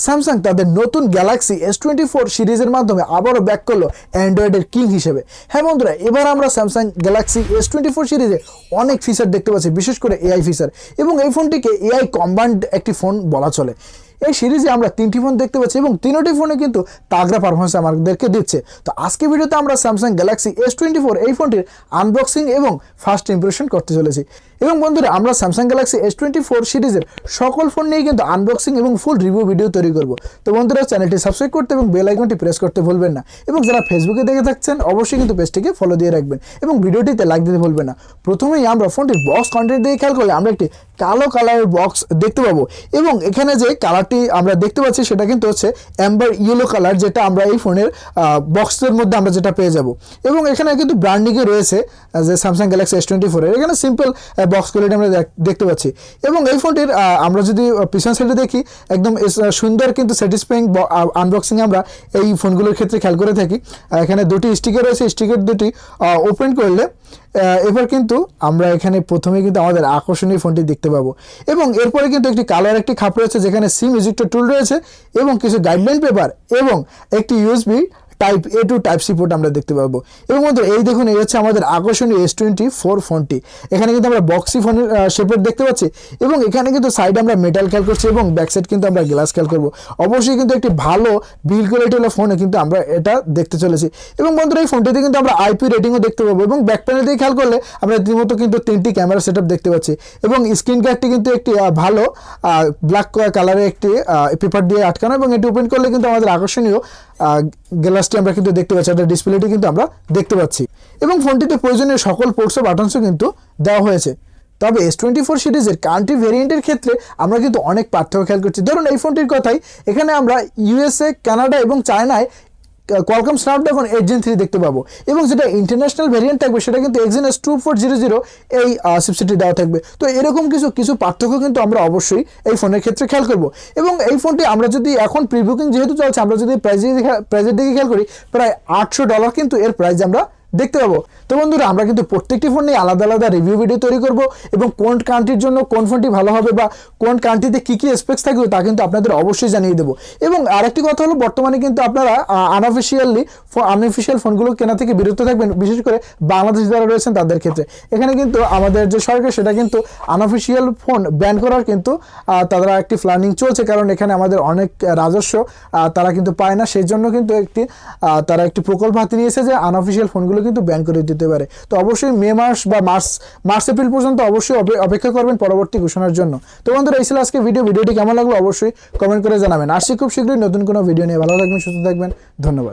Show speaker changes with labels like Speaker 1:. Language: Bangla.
Speaker 1: স্যামসাং তাদের নতুন গ্যালাক্সি S24 সিরিজের মাধ্যমে আবারও ব্যাক করলো অ্যান্ড্রয়েডের কিং হিসেবে। হ্যাঁ বন্ধুরা, এবার আমরা স্যামসাং গ্যালাক্সি S24 সিরিজে অনেক ফিচার দেখতে পাচ্ছি, বিশেষ করে এআই ফিচার, এবং এই ফোনটিকে এআই কম্বাইন্ড একটি ফোন বলা চলে। এই সিরিজে আমরা তিনটি ফোন দেখতে পাচ্ছি এবং তিনটি ফোনে কিন্তু তাগড়া পারফরমেন্স আমাদেরকে দিচ্ছে। তো আজকে ভিডিওতে আমরা স্যামসাং গ্যালাক্সি S24 এই ফোনটির আনবক্সিং এবং ফার্স্ট ইমপ্রেশন করতে চলেছি। এবং বন্ধুরা, আমরা স্যামসাং গ্যালাক্সি S24 সিরিজের সকল ফোন নিয়ে কিন্তু আনবক্সিং এবং ফুল রিভিউ ভিডিও তৈরি করব। তো বন্ধুরা, চ্যানেলটি সাবস্ক্রাইব করতে এবং বেল আইকনটি প্রেস করতে ভুলবেন না, এবং যারা ফেসবুকে দেখে থাকছেন অবশ্যই কিন্তু পেজটিকে ফলো দিয়ে রাখবেন এবং ভিডিওটিতে লাইক দিতে ভুলবেন না। প্রথমেই আমরা ফোনটির বক্স কন্টেন্ট দিয়ে খেয়াল করলে আমরা একটি কালো কালারের বক্স দেখতে পাবো, এবং এখানে যে কালারটি আমরা দেখতে পাচ্ছি সেটা কিন্তু হচ্ছে অ্যাম্বার ইয়েলো কালার, যেটা আমরা এই ফোনের বক্সের মধ্যে আমরা যেটা পেয়ে যাব। এবং এখানে কিন্তু ব্র্যান্ডিংয়ে রয়েছে যে স্যামসাং গ্যালাক্সি S24 এর এখানে সিম্পল বক্স কোয়ালিটি আমরা দেখতে পাচ্ছি। এবং এই ফোনটির আমরা যদি পিছন সাইডে দেখি, একদম সুন্দর কিন্তু স্যাটিসফাইং আনবক্সিং আমরা এই ফোনগুলোর ক্ষেত্রে খেয়াল করে থাকি। এখানে দুটি স্টিকার রয়েছে, স্টিকার দুটি ওপেন করলে এবার কিন্তু আমরা এখানে প্রথমে কিন্তু আমাদের আকর্ষণীয় ফোনটি দেখতে পাবো, এবং এরপরে কিন্তু একটি কালার একটি খাপ রয়েছে যেখানে সিম ইজেক্টর টুল রয়েছে এবং কিছু গাইডলাইন পেপার এবং একটি USB type A to type C port আমরা দেখতে পাবো। এবং বন্ধুরা, এই দেখুন, এই হচ্ছে আমাদের আকর্ষণীয় S24 ফোনটি। এখানে কিন্তু আমরা বক্সি ফোনের শেপের দেখতে পাচ্ছি, এবং এখানে কিন্তু সাইডে আমরা মেটাল খেয়াল করছি এবং ব্যাক সাইড কিন্তু আমরা গ্লাস খেয়াল করবো। অবশ্যই কিন্তু একটি ভালো বিল্ড কোয়ালিটি হলো ফোনে কিন্তু আমরা এটা দেখতে চলেছি। এবং বন্ধুরা, এই ফোনটিতে কিন্তু আমরা IP রেটিংও দেখতে পাবো, এবং ব্যাক প্যানেল দিয়ে খেয়াল করলে আমরা রীতিমতো কিন্তু 3টি ক্যামেরা সেটআপ দেখতে পাচ্ছি, এবং স্ক্রিন গার্ডটি কিন্তু একটি ভালো ব্ল্যাক কালারের একটি পেপার দিয়ে আটকানো, এবং এটি ওপেন করলে কিন্তু আমাদের আকর্ষণীয় গ্লাসটি আমরা কিন্তু দেখতে পাচ্ছি, একটা ডিসপ্লেটি কিন্তু আমরা দেখতে পাচ্ছি। এবং ফোনটিতে প্রয়োজনীয় সকল পোর্টস ও বাটনসও কিন্তু দেওয়া হয়েছে। তবে S24 সিরিজের কান্ট্রি ভেরিয়েন্টের ক্ষেত্রে আমরা কিন্তু অনেক পার্থক্য খেয়াল করছি। ধরুন, এই ফোনটির কথাই, এখানে আমরা USA, কানাডা এবং চায়নায় কোয়ালকম স্ন্যাপড্রাগন 8 Gen 3 দেখতে পাবো, এবং যেটা ইন্টারন্যাশনাল ভেরিয়েন্ট থাকবে সেটা কিন্তু Exynos 2400 এই চিপসেটটি দেওয়া থাকবে। তো এরকম কিছু পার্থক্য কিন্তু আমরা অবশ্যই এই ফোনের ক্ষেত্রে খেয়াল করব। এবং এই ফোনটি আমরা যদি এখন প্রি বুকিং যেহেতু চলছে, আমরা যদি প্রাইজের দিকে খেয়াল করি, প্রায় $800 কিন্তু এর প্রাইস আমরা দেখতে পাবো। তো বন্ধুরা, আমরা কিন্তু প্রত্যেকটি ফোন নিয়ে আলাদা আলাদা রিভিউ ভিডিও তৈরি করব, এবং কোন কান্ট্রির জন্য কোন ফোনটি ভালো হবে বা কোন কান্ট্রিতে কী কী স্পেক্স থাকবে তা কিন্তু আপনাদের অবশ্যই জানিয়ে দেবো। এবং আরেকটি কথা হলো, বর্তমানে কিন্তু আপনারা আনঅফিসিয়াল ফোনগুলো কেনা থেকে বিরত থাকবেন, বিশেষ করে বাংলাদেশ যারা রয়েছেন তাদের ক্ষেত্রে। এখানে কিন্তু আমাদের যে সরকার সেটা কিন্তু আনঅফিসিয়াল ফোন ব্যান করার কিন্তু তারা একটি প্ল্যানিং চলছে, কারণ এখানে আমাদের অনেক রাজস্ব তারা কিন্তু পায় না, সেই জন্য কিন্তু তারা একটি প্রকল্প হাতে নিয়েছে যে আনঅফিসিয়াল ফোনগুলো কিন্তু ব্যান করে দিতে পারে। তো অবশ্যই মে মাস বা মার্চ এপ্রিল পর্যন্ত অবশ্যই অপেক্ষা করবেন পরবর্তী ঘোষণার জন্য। তো বন্ধুরা, এই ছিল আজকে ভিডিওটি কেমন লাগলো অবশ্যই কমেন্ট করে জানাবেন। আসছি খুব শীঘ্রই নতুন কোনো ভিডিও নিয়ে। ভালো থাকবেন, সুস্থ থাকবেন, ধন্যবাদ।